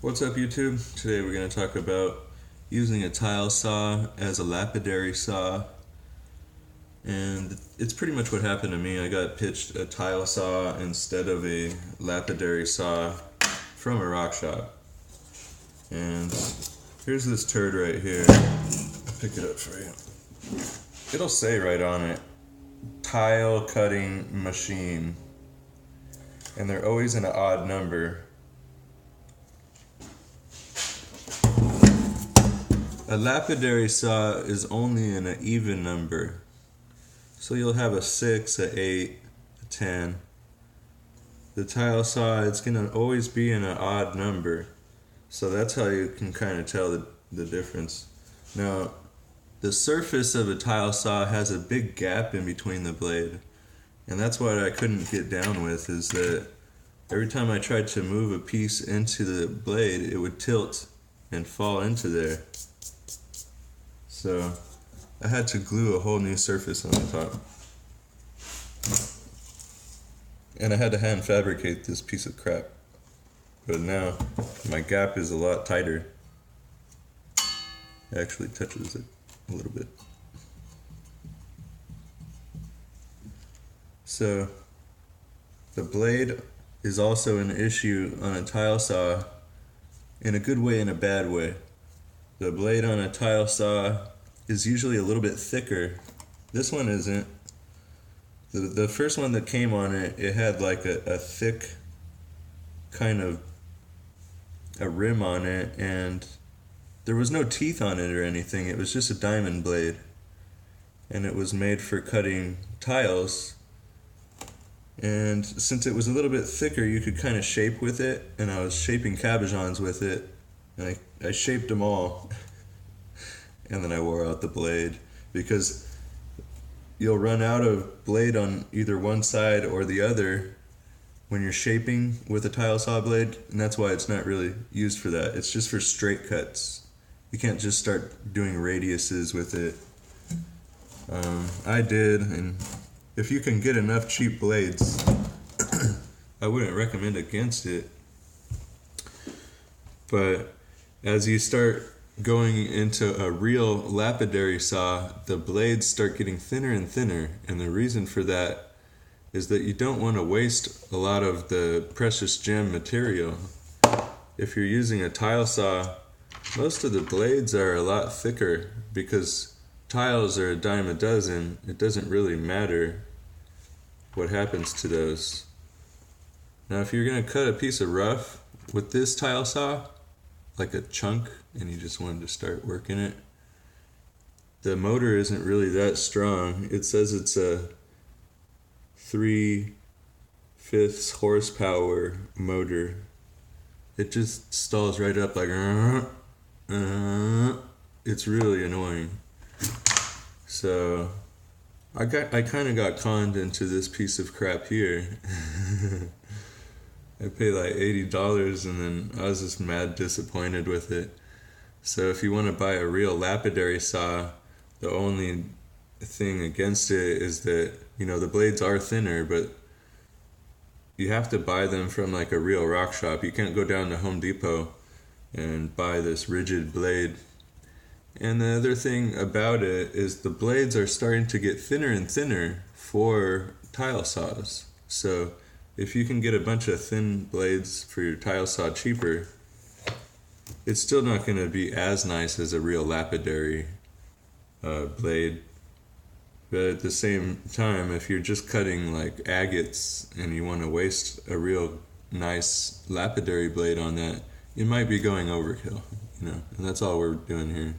What's up, YouTube? Today we're going to talk about using a tile saw as a lapidary saw. And it's pretty much what happened to me. I got pitched a tile saw instead of a lapidary saw from a rock shop. And here's this turd right here. I'll pick it up for you. It'll say right on it, tile cutting machine. And they're always in an odd number. A lapidary saw is only in an even number. So you'll have a 6, a 8, a 10. The tile saw, it's going to always be in an odd number. So that's how you can kind of tell the difference. Now, the surface of a tile saw has a big gap in between the blade. And that's what I couldn't get down with, is that every time I tried to move a piece into the blade, it would tilt and fall into there. So I had to glue a whole new surface on the top. And I had to hand fabricate this piece of crap. But now my gap is a lot tighter. It actually touches it a little bit. So the blade is also an issue on a tile saw, in a good way and a bad way. The blade on a tile saw is usually a little bit thicker. This one isn't. The first one that came on it, it had like a thick kind of a rim on it, and there was no teeth on it or anything. It was just a diamond blade, and it was made for cutting tiles. And since it was a little bit thicker, you could kind of shape with it, and I was shaping cabochons with it, and I shaped them all. And then I wore out the blade, because you'll run out of blade on either one side or the other when you're shaping with a tile saw blade, and that's why it's not really used for that. It's just for straight cuts. You can't just start doing radiuses with it. I did, and if you can get enough cheap blades, I wouldn't recommend against it. But as you start going into a real lapidary saw, the blades start getting thinner and thinner, and the reason for that is that you don't want to waste a lot of the precious gem material. If you're using a tile saw, most of the blades are a lot thicker, because tiles are a dime a dozen. It doesn't really matter what happens to those. Now, if you're going to cut a piece of rough with this tile saw, like a chunk, and you just wanted to start working it, the motor isn't really that strong. It says it's a 3/5 horsepower motor. It just stalls right up like it's really annoying. So I kind of got conned into this piece of crap here. I paid like $80, and then I was just mad disappointed with it. So if you want to buy a real lapidary saw, the only thing against it is that, the blades are thinner, but you have to buy them from like a real rock shop. You can't go down to Home Depot and buy this rigid blade. And the other thing about it is the blades are starting to get thinner and thinner for tile saws. So if you can get a bunch of thin blades for your tile saw cheaper, it's still not going to be as nice as a real lapidary blade. But at the same time, if you're just cutting like agates and you want to waste a real nice lapidary blade on that, you might be going overkill, and that's all we're doing here.